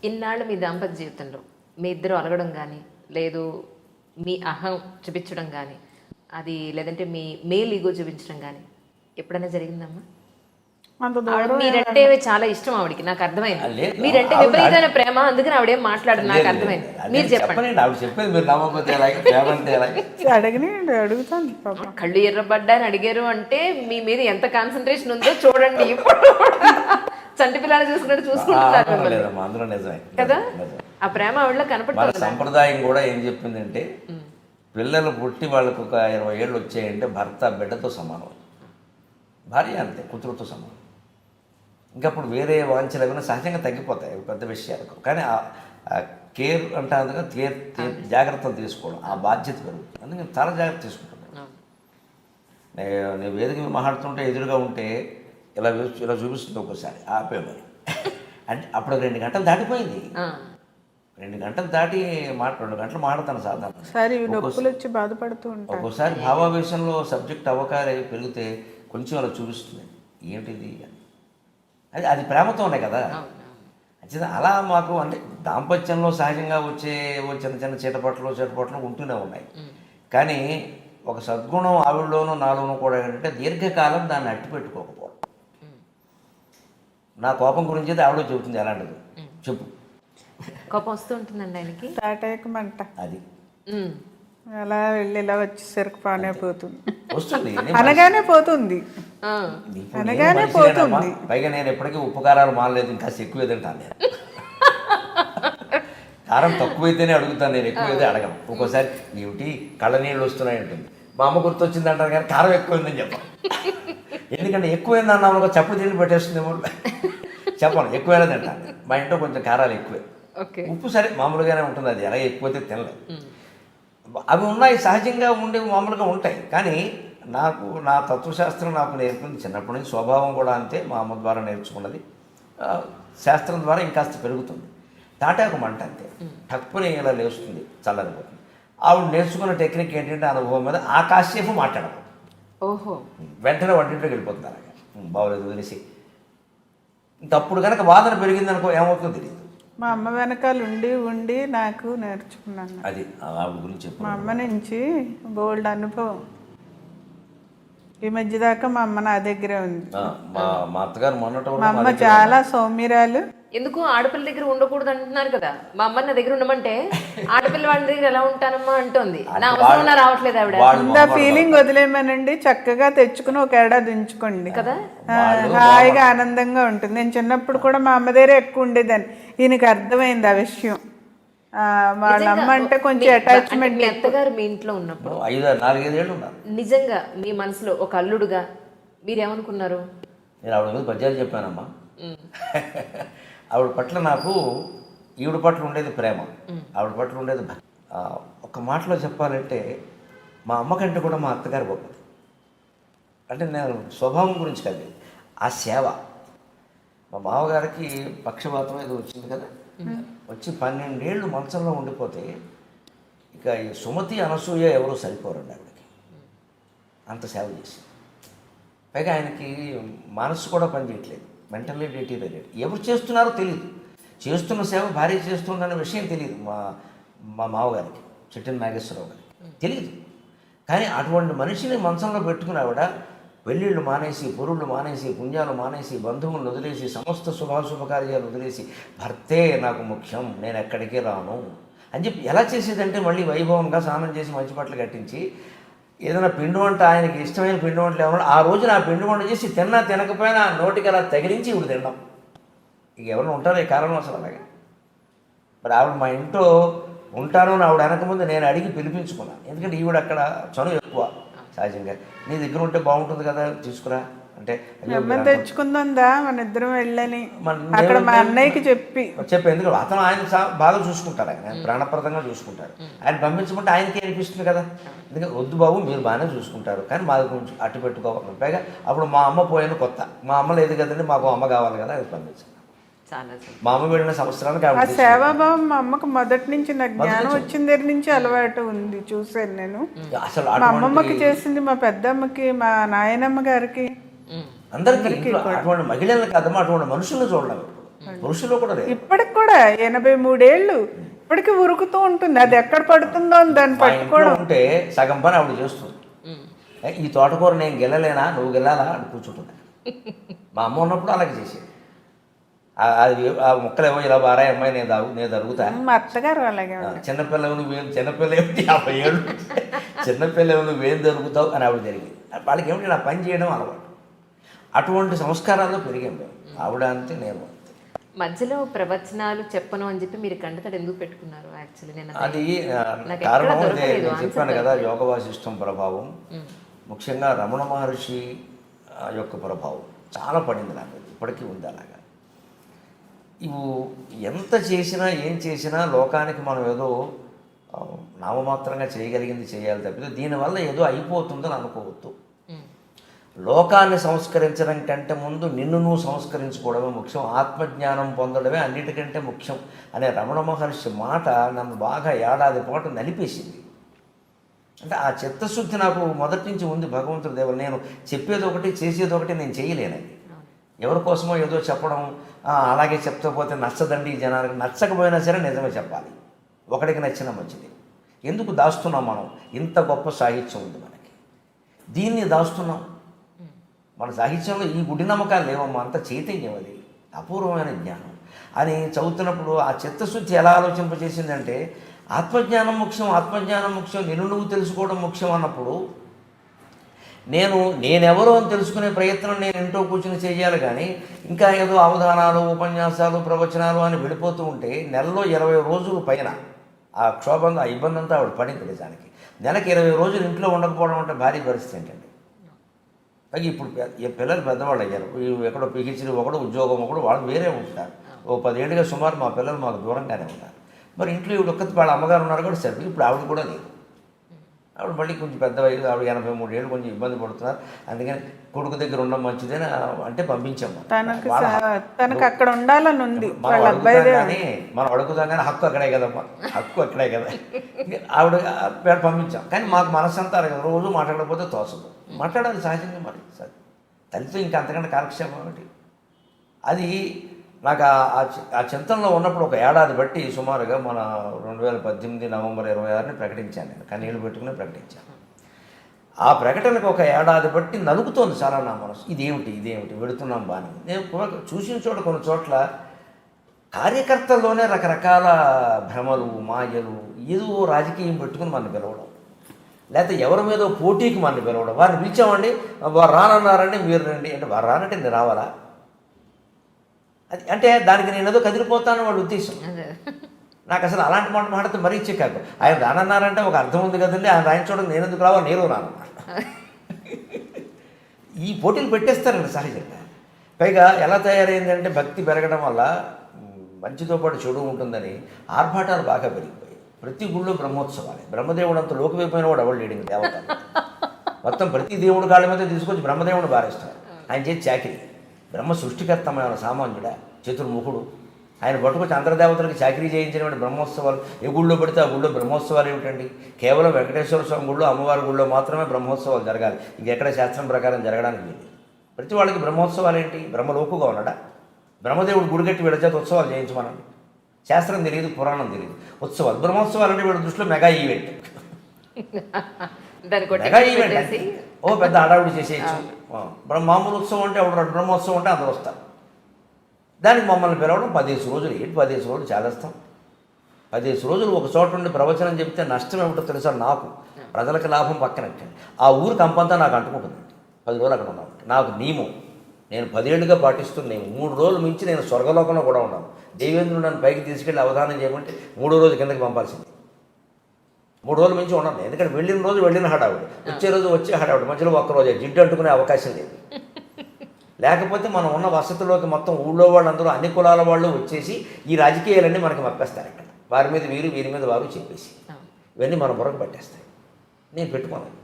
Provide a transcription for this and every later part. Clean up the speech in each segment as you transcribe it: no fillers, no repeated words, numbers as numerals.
ఇన్నాళ్ళు మీ దాంపత్య జీవితంలో మీ ఇద్దరు అలగడం కానీ లేదు మీ అహం చూపించడం కానీ అది లేదంటే మీ మేల్ ఈగో చూపించడం కానీ ఎప్పుడైనా జరిగిందమ్మా? అంత దూరం మీరంటే చాలా ఇష్టం ఆవిడకి, నాకు అర్థమైంది. లేదు, మీరంటే విపరీతమైన ప్రేమ, అందుకని ఆవిడేం మాట్లాడదు, నాకు అర్థమైంది. మీరు చెప్పండి. ఆవిడ చెప్పేది మీరు నమ్మకపోతే ఎలాగే, ప్రేమ అంటే ఎలాగే? అడుగుతాను పాప. కళ్ళు ఎర్రబడ్డాని అడిగారు అంటే మీ మీద ఎంత కాన్సన్ట్రేషన్ ఉందో చూడండి. ఇప్పుడు చంటి పిల్లలు చూసుకున్నట్టు చూసుకుంటున్నారు మిమ్మల్ని. లేదమ్మా, అందులో నిజమే కదా, నిజమే. ఆ ప్రేమ ఆవిడలో మన కనపడుతుంది. సంప్రదాయం కూడా ఏం చెప్పిందంటే పిల్లలు పుట్టి వాళ్ళకు ఒక 20 ఏళ్ళు వచ్చాయంటే భర్త బిడ్డతో సమానం, భార్య అంతే కూతురుతో సమానం. ఇంకప్పుడు వేరే వాంఛలు ఏమైనా సహజంగా తగ్గిపోతాయి పెద్ద విషయాలకు. కానీ ఆ కేర్ అంటే అందుకని జాగ్రత్తలు తీసుకోవడం, ఆ బాధ్యత పెరుగుతుంది. అందుకని చాలా జాగ్రత్త తీసుకుంటున్నాను. నేను వేదిక మీద మాట్లాడుతుంటే ఎదురుగా ఉంటే ఇలా చూపిస్తుంది ఒక్కోసారి, ఆపే మరి అంటే అప్పుడు 2 గంటలు దాటిపోయింది. 2 గంటలు దాటి 2 గంటలు మాట్లాడతాను సాధారణ. నొప్పులు వచ్చి బాధపడుతూ ఉంటాను. ఒక్కోసారి భావావేశంలో సబ్జెక్ట్ అవకాశం పెరిగితే కొంచెం అలా చూపిస్తుంది, ఏంటిది అని. అది ప్రేమతో ఉన్నాయి కదా. అంటే అలా మాకు అంటే దాంపత్యంలో సహజంగా వచ్చే చిన్న చిన్న చీటపట్లు ఉంటూనే ఉన్నాయి. కానీ ఒక సద్గుణం ఆవిడలోనూ నాలోనూ కూడా ఏంటంటే దీర్ఘకాలం దాన్ని అట్టి పెట్టుకోకపోవడం. నా కోపం గురించి అయితే ఆవిడ చెబుతుంది, ఎలాంటిది చెప్పు. కోపం వస్తూ ఉంటుందండి ఆయనకి, తాటేకమంట. అది అలా వెళ్ళి ఇలా వచ్చేసరికి పానే పోతుంది, వస్తుంది, అనగానే పోతుంది, అనగానే పోతుంది. పైగా నేను ఎప్పటికీ ఉప్పు కారాలు మానలేదు, ఇంకా ఎక్కువ తింటాను నేను. కారం తక్కువైతేనే అడుగుతాను నేను, ఎక్కువైతే అడగను. ఒక్కోసారి ఏమిటి కళ్ళ నీళ్ళు వస్తున్నాయి ఉంటుంది, మా అమ్మ గుర్తొచ్చింది అంటారు, కానీ కారం ఎక్కువైందని చెప్పాను. ఎందుకంటే ఎక్కువైందన్నా ఒక చప్పు తిండి పెట్టేస్తుందేమో చెప్పను, ఎక్కువైనా తింటాను. మా ఇంట్లో కొంచెం కారాలు ఎక్కువే, ఉప్పు సరే మామూలుగానే ఉంటుంది, అది ఎలా ఎక్కువైతే తినలేదు. అవి ఉన్నాయి, సహజంగా ఉండే మామూలుగా ఉంటాయి. కానీ నాకు నా తత్వశాస్త్రం నాకు నేర్పింది చిన్నప్పటి నుంచి, స్వభావం కూడా అంతే, మా అమ్మ ద్వారా నేర్చుకున్నది. శాస్త్రం ద్వారా ఇంకాస్త పెరుగుతుంది. తాటాకు మంట అంతే, తక్కువనే ఇలా లేస్తుంది, చల్లనిపోతుంది. ఆవిడ నేర్చుకున్న టెక్నిక్ ఏంటంటే అనుభవం మీద ఆ కాసేపు మాట్లాడదు, వెంటనే వంటింట్లోకి వెళ్ళిపోతుంది. అలాగే బాగోలేదు వదిలేసి. తప్పుడు కనుక వాదన పెరిగిందనుకో ఏమవుతుందో తెలియదు. మా అమ్మ వెనకాల ఉండి ఉండి నాకు నేర్చుకున్నాను. అది ఆవిడ గురించి చెప్పు. మా అమ్మ నుంచి బోల్డ్ అనుభవం. ఈ మధ్య దాకా మా అమ్మ నా దగ్గరే ఉంది. మా అత్తగారు మొన్నట మా అమ్మ చాలా సౌమ్యరాలు. ఎందుకు ఆడపిల్ల దగ్గర ఉండకూడదు అంటున్నారు కదా, మా అమ్మ నా దగ్గర ఉండమంటే ఆడపిల్ల వాళ్ళ దగ్గర ఎలా ఉంటానమ్మా అంటుంది. నా అవసరం రావట్లేదు ఆవిడ. ఇంత ఫీలింగ్ వదిలేమనండి, చక్కగా తెచ్చుకుని ఒక ఏడాది ఉంచుకోండి కదా, హాయిగా ఆనందంగా ఉంటుంది. నేను చిన్నప్పుడు కూడా మా అమ్మ దగ్గర ఎక్కువ ఉండేదాన్ని. ఈయనకి అర్థమైంది ఆ విషయం. వాళ్ళ అమ్మ అంటే కొంచెం అటాచ్మెంట్. మీ అత్తగారు మీ ఇంట్లో ఉన్నప్పుడు 4-5 ఏళ్ళు ఉన్నారు. నిజంగా మీ మనసులో ఒక అల్లుడుగా మీరేమనుకున్నారు? నేను ఆవిడ మీద పద్యాలు చెప్పానమ్మా. ఆవిడ పట్ల నాకు ఈవిడ పట్ల ఉండేది ప్రేమ, ఆవిడ పట్ల ఉండేది ఒక మాటలో చెప్పాలంటే మా అమ్మ కంటే కూడా మా అత్తగారు గొప్పది. అంటే నేను స్వభావం గురించి కాదు, ఆ సేవ. మా మామగారికి పక్షవాతం ఏదో వచ్చింది కదా, వచ్చి 12 ఏళ్ళు మంచంలో ఉండిపోతే ఇక ఈ సుమతి అనసూయ ఎవరో సరిపోరండి ఆవిడకి, అంత సేవ చేసి. పైగా ఆయనకి మనసు కూడా పనిచేయట్లేదు, మెంటల్లీ డిటీరియరేట్. ఎవరు చేస్తున్నారో తెలియదు, చేస్తున్న సేవ భార్య చేస్తుందన్న విషయం తెలియదు మా మామగారికి, చిట్టిన నాగేశ్వరరావు గారికి తెలియదు. కానీ అటువంటి మనిషిని మంచంలో పెట్టుకుని ఆవిడ పెళ్ళిళ్ళు మానేసి, పొరుళ్ళు మానేసి, పుణ్యాలు మానేసి, బంధువులను వదిలేసి, సమస్త శుభాశుభకార్యాలు వదిలేసి, భర్తే నాకు ముఖ్యం, నేను ఎక్కడికి రాను అని చెప్పి ఎలా చేసేదంటే మళ్ళీ వైభవంగా స్నానం చేసి మంచి బట్టలు కట్టించి ఏదైనా పిండి వంట, ఆయనకి ఇష్టమైన పిండి వంటలు ఏమన్నా ఆ రోజున ఆ పిండి వంట చేసి తిన్నా తినకపోయినా నోటికి అలా తగిలించి ఇవి తినడం. ఇక ఎవరైనా ఉంటారు ఈ కాలంలో అసలు అలాగే. మరి ఆవిడ మా ఇంట్లో ఉంటాను అని ఆవిడ అనకముందు నేను అడిగి పిలిపించుకున్నాను. ఎందుకంటే ఈవిడ అక్కడ చనువు ఎక్కువ సహజంగా. నీ దగ్గర ఉంటే బాగుంటుంది కదా, తీసుకురా అంటే తెచ్చుకుందా మన ఇద్దరం వెళ్ళని అక్కడ మా అన్నయ్యకి చెప్పి ఎందుకంటే అతను ఆయన బాగా చూసుకుంటారు, ఆయన ప్రాణప్రదంగా చూసుకుంటారు. ఆయన పంపించమంటే ఆయనకి అనిపిస్తుంది కదా, ఎందుకంటే వద్దు బాబు మీరు బాగానే చూసుకుంటారు కానీ మాది కొంచెం అట్టు పెట్టుకోవాలి. పైగా అప్పుడు మా అమ్మ పోయిన కొత్త, మా అమ్మ లేదు కదండి, మాకు అమ్మ కావాలి కదా, అది పంపించాను. మా అమ్మ వెళ్ళిన సంవత్సరానికి ఆ సేవాభావం మా అమ్మకు మొదటి నుంచి, నాకు జ్ఞానం వచ్చిన దగ్గర నుంచి అలవాటు ఉంది. చూసాను నేను, అసలు మా అమ్మమ్మకి చేసింది, మా పెద్దమ్మకి, మా నాయనమ్మ గారికి, అందరికీ. అటువంటి మహిళలు కాదమ్మా, అటువంటి మనుషులను చూడలేము. పురుషులు కూడా లేదు. ఇప్పటికి కూడా 83 ఏళ్ళు ఇప్పటికి ఉరుకుతూ ఉంటుంది. అది ఎక్కడ పడుతుందో అని దాన్ని మా ఇంట్లో పట్టుకోవడం. ఉంటే సగం పని ఆవిడ చేస్తుంది. ఈ తోటకూర నేను గెలలేనా, నువ్వు గెలాలా అని కూర్చుంటున్నా. మా అమ్మ ఉన్నప్పుడు అలాగే చేసేది. అది ఆ మొక్కలేమో ఇలా బారాయి అమ్మాయి నేను తరుగుతా. మా అత్తగారు అలాగే ఉంటారు. చిన్నపిల్లలు చిన్నపిల్ల ఏమిటి 50 ఏళ్ళు చిన్నపిల్లలు నువ్వేం జరుగుతావు అని ఆవిడ జరిగింది. వాళ్ళకి ఏమిటి నా పని చేయడం అలవాటు. అటువంటి సంస్కారాల్లో పెరిగాం మేము. ఆవిడ అంతే, నేను అంతే. మధ్యలో ప్రవచనాలు చెప్పను అని చెప్పి మీరు కంటతడి ఎందుకు పెట్టుకున్నారు? యాక్చువల్లీ నేను అది నాకు కారణం ఎక్కడా ఇదే. దొరకలేదు నేను చెప్పాను కదా, యోగ వాసిష్టం ప్రభావం, ముఖ్యంగా రమణ మహర్షి యొక్క ప్రభావం చాలా పడింది నాకు. ఇప్పటికీ ఉంది అలాగా. ఇవి ఎంత చేసినా ఏం చేసినా లోకానికి మనం ఏదో నామమాత్రంగా చేయగలిగింది చేయాలి తప్పితే దీనివల్ల ఏదో అయిపోతుందని అనుకోవద్దు. లోకాన్ని సంస్కరించడం కంటే ముందు నిన్ను నువ్వు సంస్కరించుకోవడమే ముఖ్యం, ఆత్మజ్ఞానం పొందడమే అన్నిటికంటే ముఖ్యం అనే రమణ మహర్షి మాట నన్ను బాగా ఏడాది పాటు నలిపేసింది. అంటే ఆ చిత్తశుద్ధి నాకు మొదటి నుంచి ఉంది. భగవంతుడి దేవుడు నేను చెప్పేది ఒకటి చేసేది ఒకటి నేను చేయలేనది. ఎవరి కోసమో ఏదో చెప్పడం, అలాగే చెప్తే పోతే నచ్చదండి ఈ జనానికి, నచ్చకపోయినా సరే నిజమే చెప్పాలి. ఒకడికి నచ్చిన మంచిది. ఎందుకు దాస్తున్నాం మనం? ఇంత గొప్ప సాహిత్యం ఉంది మనకి, దీన్ని దాస్తున్నాం. మన సాహిత్యంలో ఈ గుడి నమ్మకాలు లేవమ్మా, అంత చైతన్యం, అది అపూర్వమైన జ్ఞానం అని చదువుతున్నప్పుడు ఆ చిత్తశుద్ధి ఎలా ఆలోచింపజేసిందంటే ఆత్మజ్ఞానం ముఖ్యం, ఆత్మజ్ఞానం ముఖ్యం, నిన్ను నువ్వు తెలుసుకోవడం ముఖ్యం అన్నప్పుడు నేనెవరో అని తెలుసుకునే ప్రయత్నం నేను ఇంట్లో కూర్చుని చేయాలి. కానీ ఇంకా ఏదో అవధానాలు, ఉపన్యాసాలు, ప్రవచనాలు అని వెళ్ళిపోతూ ఉంటే నెలలో 20 రోజులు పైన ఆ క్షోభంగా, ఆ ఇబ్బంది అంతా ఆవిడ పడింది నిజానికి. నెలకి 20 రోజులు ఇంట్లో ఉండకపోవడం అంటే భారీ పరిస్థితి ఏంటండి. పైగా ఇప్పుడు పిల్లలు పెద్దవాళ్ళు అయ్యారు. ఎక్కడో పిహెచ్డీ ఒకడు, ఉద్యోగం ఒకడు, వాళ్ళు వేరే ఉంటారు. ఓ 10 ఏళ్ళుగా సుమారు మా పిల్లలు మాకు దూరంగానే ఉన్నారు. మరి ఇంట్లో ఈవిడ ఒక్కతి, వాళ్ళ అమ్మగారు ఉన్నారు కూడా సరే. ఇప్పుడు ఆవిడ కూడా లేదు. ఆవిడ మళ్ళీ కొంచెం పెద్ద వయసు, ఆవిడ 83 ఏళ్ళు, కొంచెం ఇబ్బంది పడుతున్నారు. అందుకని కొడుకు దగ్గర ఉండడం మంచిదని అంటే పంపించాము. తనకు అక్కడ ఉండాలని ఉంది. మనం అడుగుతాం కానీ హక్కు అక్కడే కదమ్మా, హక్కు అక్కడే కదా. ఆవిడ పంపించాం. కానీ మాకు మనసంతా రోజు మాట్లాడకపోతే తోసదు. మాట్లాడాలి సహజంగా, మరి తల్లితో ఇంకా అంతకంటే కాలక్షేపం ఒకటి. అది నాకు ఆ చింతనలో ఉన్నప్పుడు ఒక ఏడాది బట్టి సుమారుగా మన 2018 నవంబర్ 26ని ప్రకటించాను. నేను కన్నీళ్ళు పెట్టుకుని ప్రకటించాను. ఆ ప్రకటనకు ఒక ఏడాది బట్టి నలుగుతోంది చాలా నా మనసు. ఇదేమిటి వెడుతున్నాం బాని. నేను చూసిన చోట కొన్ని చోట్ల కార్యకర్తల్లోనే రకరకాల భ్రమలు, మాయలు, ఏదో రాజకీయం పెట్టుకుని మన పిలవడం, లేకపోతే ఎవరి మీద పోటీకి మన పిలవడం. వారిని పిలిచామండి, వారు రానన్నారండి, మీరు రండి అంటే వారు రానంటే నేను రావాలా? అది అంటే దానికి నేను ఏదో కదిలిపోతాను వాళ్ళ ఉద్దేశం. నాకు అసలు అలాంటి మాట మాట్లాడితే మరీ చిక్కాకు. ఆయన రానన్నారంటే ఒక అర్థం ఉంది కదండి, ఆయన రాయించడం నేను ఎందుకు రావాలి, నేను రాను. ఈ పోటీలు పెట్టేస్తారండి సహజంగా. పైగా ఎలా తయారైందంటే భక్తి పెరగడం వల్ల మంచితో పాటు చెడు ఉంటుందని ఆర్భాటాలు బాగా పెరిగిపోయాయి. ప్రతి గుళ్ళో బ్రహ్మోత్సవాలే. బ్రహ్మదేవుడు అంత లోకమైపోయిన వాడు ఎవరు లేడింగ్ దేవత. మొత్తం ప్రతి దేవుడు కాళ్ళ మీద తీసుకొచ్చి బ్రహ్మదేవుడు బారేస్తారు. ఆయన చేసి చాకిరి. బ్రహ్మ సృష్టికర్తమైన సామాన్యుడా, చతుర్ముఖుడు, ఆయన పట్టుకొచ్చి అంతర్దేవతలకు చాకరీ చేయించిన బ్రహ్మోత్సవాలు. ఏ గుళ్ళో పెడితే ఆ గుళ్ళో బ్రహ్మోత్సవాలు ఏమిటండి? కేవలం వెంకటేశ్వర స్వామి గుళ్ళో, అమ్మవారి గుళ్ళో మాత్రమే బ్రహ్మోత్సవాలు జరగాలి. ఇంకెక్కడ శాస్త్రం ప్రకారం జరగడానికి లేదు. ప్రతి వాళ్ళకి బ్రహ్మోత్సవాలు ఏంటి? బ్రహ్మలోకుగా ఉన్నాడా? బ్రహ్మదేవుడు గుడిగట్టి వీళ్ళ చేత ఉత్సవాలు చేయించమనండి. శాస్త్రం తెలియదు, పురాణం తెలియదు. ఉత్సవాలు, బ్రహ్మోత్సవాలు అంటే వీళ్ళ దృష్టిలో మెగా ఈవెంట్. మెగా ఈవెంట్ అంటే ఓ పెద్ద హడావుడి చేసేయచ్చు. మామూలు ఉత్సవం అంటే ఎవరు, బ్రహ్మోత్సవం అంటే అందరూ వస్తారు. దానికి మమ్మల్ని పిలవడం 15 రోజులు. ఏంటి 15 రోజులు చేస్తాం? 15 రోజులు ఒక చోట నుండి ప్రవచనం చెప్తే నష్టం ఏమిటో తెలుసా? నాకు ప్రజలకు లాభం పక్కనట్టండి. ఆ ఊరి కంపంతా నాకు అంటుకుంటుందండి 10 రోజులు అక్కడ ఉన్నాను. నాకు నియమం నేను 10 ఏళ్ళుగా పాటిస్తున్నాను. 3 రోజులు మించి నేను స్వర్గలోకంలో కూడా ఉన్నాను. దేవేంద్రుడు నన్ను పైకి తీసుకెళ్ళి అవధానం చేయమంటే 3వ రోజు కిందకి పంపాల్సింది. 3 రోజుల మించి ఉన్నాను. ఎందుకంటే వెళ్ళిన రోజు వెళ్ళిన హడావుడు, వచ్చే రోజు వచ్చే హడావుడు, మధ్యలో ఒక్కరోజే జిడ్డు అంటుకునే అవకాశం లేదు. లేకపోతే మనం ఉన్న వసతిలోకి మొత్తం ఊళ్ళో వాళ్ళందరూ అన్ని కులాల వాళ్ళు వచ్చేసి ఈ రాజకీయాలన్నీ మనకి మప్పేస్తారు. ఇక్కడ వారి మీద వీరు, వీరి మీద వారు చెప్పేసి ఇవన్నీ మన బుర్రకు పట్టేస్తాయి. నేను పెట్టుకున్నాను.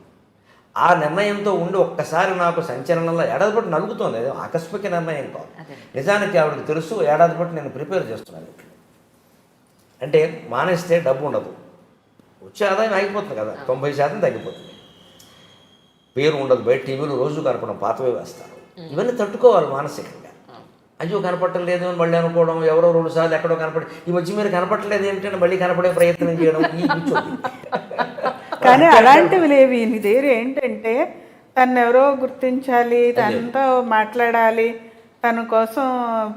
ఆ నిర్ణయంతో ఉండి ఒక్కసారి నాకు సంచలనంలో ఏడాది పాటు నలుగుతోంది. అదే ఆకస్మిక నిర్ణయం కాదు. నిజానికి ఆవిడకి తెలుసు ఏడాది పాటు నేను ప్రిపేర్ చేస్తున్నాను. అంటే మానేస్తే డబ్బు ఉండదు, వచ్చే ఆదాయం ఆగిపోతుంది కదా, 90% తగ్గిపోతుంది. పేరు ఉండదు, బయట టీవీలో రోజు కనపడం, పాతవే వేస్తారు. ఇవన్నీ తట్టుకోవాలి మానసికంగా. అయ్యో కనపడలేదు అని మళ్ళీ అనుకోవడం, ఎవరో 2 సార్లు ఎక్కడో కనపడి ఈ వచ్చి మీరు కనపడలేదు ఏంటంటే మళ్ళీ కనపడే ప్రయత్నం చేయడం, ఈ కూర్చోండి. కానీ అలాంటివి లేవు ఈయన దగ్గర. ఏంటంటే తను ఎవరో గుర్తించాలి, తనతో మాట్లాడాలి, తన కోసం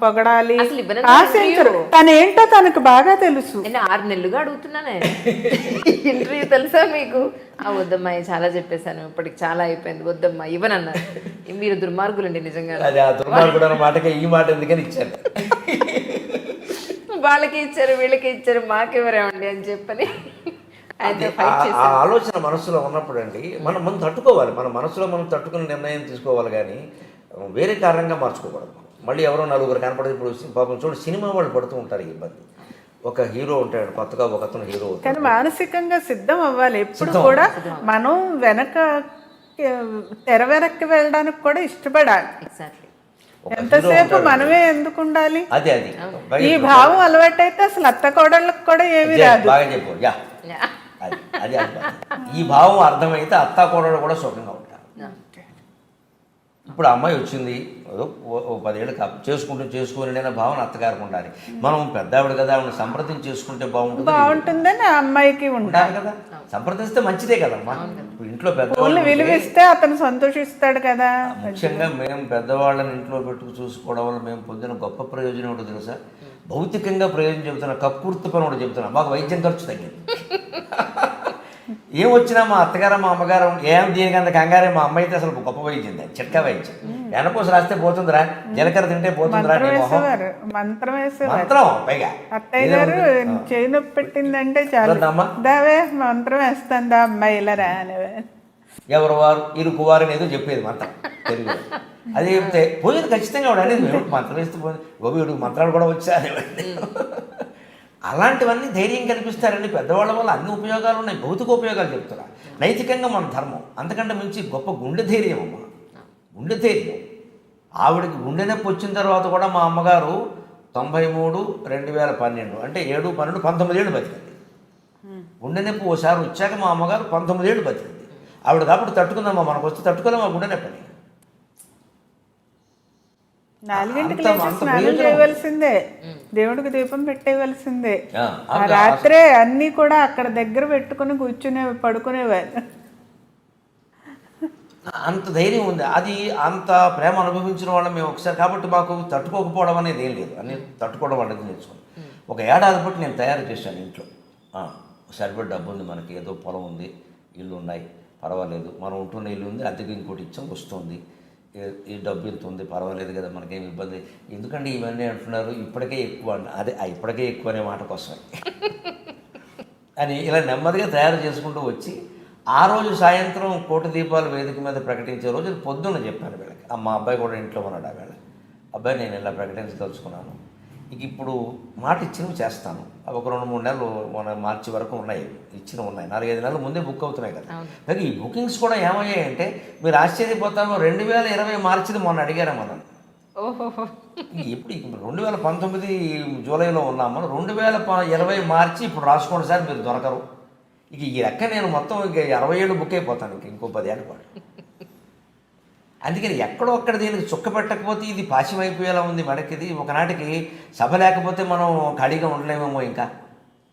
పొగడాలి, అసలు ఇవ్వనని ఆశించరు. తనేంటో తనకు బాగా తెలుసు. నేను 6 నెలలుగా అడుగుతున్నానే ఇంటర్వ్యూ తెలుసా మీకు? వద్దమ్మా చాలా చెప్పేశాను, ఇప్పటికి చాలా అయిపోయింది, వద్దమ్మా ఇవ్వనన్నారు. మీరు దుర్మార్గులండి నిజంగా. అది ఆ దుర్మార్గుడు అన్న మాటకే ఈ మాట ఎందుకని ఇచ్చారు. వాళ్ళకి ఇచ్చారు, వీళ్ళకి ఇచ్చారు, మాకెవరేమండి అని చెప్పని ఆ ఆలోచన మనసులో ఉన్నప్పుడు అండి మనం తట్టుకోవాలి. మన మనసులో మనం తట్టుకుని నిర్ణయం తీసుకోవాలి, కానీ వేరే కారణంగా మార్చుకోకూడదు. మళ్ళీ ఎవరో 4 కనపడదు. ఇప్పుడు పాపం చూడు, సినిమా వాళ్ళు పడుతూ ఉంటారు ఈ ఇబ్బంది. ఒక హీరో ఉంటాడు కొత్తగా, ఒక అతను హీరో. కానీ మానసికంగా సిద్ధం అవ్వాలి ఎప్పుడు కూడా. మనం తెర వెనక్కి వెళ్ళడానికి కూడా ఇష్టపడాలి. ఎంతసేపు మనమే ఎందుకు ఉండాలి? అది ఈ భావం అలవాటైతే అసలు అత్త కోడళ్ళకి కూడా ఏమీ రాదు. బాగా చెప్పు. అది ఈ భావం అర్థమైతే అత్త కోడళ్ళు కూడా సుఖంగా ఉంటారు. ఇప్పుడు అమ్మాయి వచ్చింది, 10 ఏళ్ళు చేసుకుని నేను భావన అత్తగారికి ఉండాలి. మనం పెద్దావిడ కదా, ఆవిడ సంప్రదించి చేసుకుంటే బాగుంటుందని ఆ అమ్మాయికి ఉండాలి కదా. సంప్రదిస్తే మంచిదే కదమ్మా. ఇప్పుడు ఇంట్లో పెద్దవాళ్ళు విలువిస్తే అతను సంతోషిస్తాడు కదా. ముఖ్యంగా మేము పెద్దవాళ్ళని ఇంట్లో పెట్టుకు చూసుకోవడం వల్ల మేము పొందిన గొప్ప ప్రయోజనం ఏంటో తెలుసా? భౌతికంగా ప్రయోజనం చెబుతున్నా, కక్కుర్తి పని కూడా చెబుతున్నా, మాకు వైద్యం ఖర్చు తగ్గింది. ఏం వచ్చినా మా అత్తగారు మా అమ్మగారు ఏం దీనికంత కంగారే. మా అమ్మ అయితే అసలు గొప్ప వైద్యం, చిట్కా వైద్యం. వెనకోసం రాస్తే పోతుందిరా, జీలకర్ర తింటే పోతుందిరా. మంత్రం పైగా అత్తయ్య గారు చేయి నొప్పి పెట్టిందంటే చాలు, దావే మంత్రం వేస్తుందా అమ్మాయిలరా అనేవే. ఎవరు వారు ఇరుకు వారు ఏదో చెప్పేది మంత్రం తెలుగు. అది చెప్తే పోయేది ఖచ్చితంగా వాడు అనేది. మంత్రం వేస్తే పోయింది, గోబీడు మంత్రాలు కూడా వచ్చా అనేవాడిని. అలాంటివన్నీ ధైర్యం కల్పిస్తారండి. పెద్దవాళ్ళ వల్ల అన్ని ఉపయోగాలు ఉన్నాయి, భౌతిక ఉపయోగాలు చెప్తున్నా. నైతికంగా మన ధర్మం అంతకంటే మించి గొప్ప గుండె ధైర్యం అమ్మ. గుండె ధైర్యం. ఆవిడకి గుండె నొప్పి వచ్చిన తర్వాత కూడా మా అమ్మగారు 93, 2012 అంటే 7, 12, 19 ఏళ్ళు బతికింది. గుండె నొప్పి ఓసారి వచ్చాక మా అమ్మగారు 19 ఏళ్ళు బతికింది. ఆవిడ కాబట్టి తట్టుకుందమ్మా, మనకు వస్తే తట్టుకోలేము ఆ గుండె నొప్పిని. 4 స్నానం చేయవలసిందే, దేవుడికి దీపం పెట్టేవలసిందే. ఆ రాత్రే అన్నీ కూడా అక్కడ దగ్గర పెట్టుకుని పడుకునేవారు. అంత ధైర్యం ఉంది. అది అంత ప్రేమ అనుభవించిన వాళ్ళం మేము ఒకసారి. కాబట్టి మాకు తట్టుకోకపోవడం అనేది ఏం లేదు, అన్ని తట్టుకోవడం అనేది నేర్చుకున్నాం. 1 ఏడాది బట్టి నేను తయారు చేశాను ఇంట్లో. సరిపడి డబ్బు ఉంది మనకి, ఏదో పొలం ఉంది, ఇల్లు ఉన్నాయి, పర్వాలేదు. మనం ఉంటున్న ఇల్లు ఉంది, అద్దెకి ఇంకోటి ఇచ్చాం, వస్తుంది. ఈ డబ్బు ఎంత ఉంది, పర్వాలేదు కదా, మనకేం ఇబ్బంది. ఎందుకంటే ఇవన్నీ అంటున్నారు ఇప్పటికే ఎక్కువ, అదే ఇప్పటికే ఎక్కువ అనే మాట కోసమే అని ఇలా నెమ్మదిగా తయారు చేసుకుంటూ వచ్చి ఆ రోజు సాయంత్రం కోటి దీపాలు వేదిక మీద ప్రకటించే రోజు పొద్దున్న చెప్పాను వీళ్ళకి. మా అబ్బాయి కూడా ఇంట్లో ఉన్నాడు. ఆ వేళ అబ్బాయి నేను ఇలా ప్రకటించదలుచుకున్నాను, ఇక ఇప్పుడు మాట ఇచ్చినవి చేస్తాను. అవి ఒక 2-3 నెలలు మన మార్చి వరకు ఉన్నాయి, ఇచ్చినవి ఉన్నాయి. 4-5 నెలల ముందే బుక్ అవుతున్నాయి కదా. అలాగే ఈ బుకింగ్స్ కూడా ఏమయ్యాయంటే మీరు ఆశ్చర్యపోతాము, 2020 మార్చిది మొన్న అడిగారా మనం. ఇప్పుడు 2019 జూలైలో ఉన్నాము, 2020 మార్చి ఇప్పుడు రాసుకోండి సార్, మీరు దొరకరు. ఇక ఈ లెక్క నేను మొత్తం ఇక 60 ఏళ్ళు బుక్ అయిపోతాను ఇంకో 10 ఏళ్ళ పాటు. అందుకని ఎక్కడో అక్కడ దీనికి చుక్క పెట్టకపోతే ఇది పాశ్యమైపోయేలా ఉంది మనకిది. ఒకనాటికి సభ లేకపోతే మనం ఖాళీగా ఉండలేమేమో. ఇంకా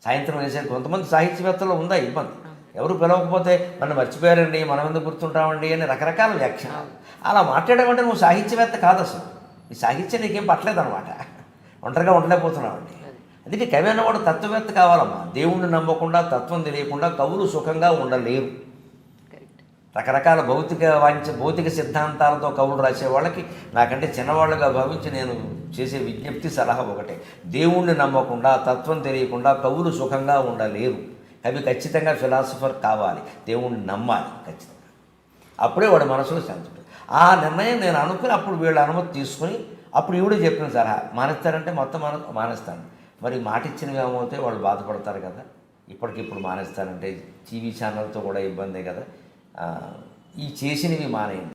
సాయంత్రం వేసేది కొంతమంది సాహిత్యవేత్తలో ఉందా ఇబ్బంది, ఎవరు పిలవకపోతే నన్ను మర్చిపోయారండి, మనం ఎందుకు గుర్తుంటామండి అని రకరకాల వ్యాఖ్యానాలు. అలా మాట్లాడేమంటే నువ్వు సాహిత్యవేత్త కాదు, అసలు ఈ సాహిత్యం నీకేం పట్టలేదన్నమాట, ఒంటరిగా ఉండలేకపోతున్నామండి. అందుకే కవి అన్నవాడు తత్వవేత్త కావాలమ్మా. దేవుణ్ణి నమ్మకుండా, తత్వం తెలియకుండా కవులు సుఖంగా ఉండలేరు. రకరకాల భౌతిక సిద్ధాంతాలతో కవులు రాసే వాళ్ళకి నాకంటే చిన్నవాళ్ళుగా భావించి నేను చేసే విజ్ఞప్తి, సలహా ఒకటే: దేవుణ్ణి నమ్మకుండా, తత్వం తెలియకుండా కవులు సుఖంగా ఉండలేరు. కవి ఖచ్చితంగా ఫిలాసఫర్ కావాలి, దేవుణ్ణి నమ్మాలి ఖచ్చితంగా. అప్పుడే వాడి మనసులో శాంతి ఉంటుంది. ఆ నిర్ణయం నేను అనుకుని అప్పుడు వీళ్ళ అనుమతి తీసుకుని అప్పుడు ఈవిడ చెప్పిన సలహా మానేస్తారంటే మొత్తం మానేస్తాను. మరి మాట ఇచ్చినవి ఏమవుతాయి, వాళ్ళు బాధపడతారు కదా. ఇప్పటికిప్పుడు మానేస్తానంటే టీవీ ఛానల్తో కూడా ఇబ్బందే కదా. ఈ చేసినవి మానేయండి.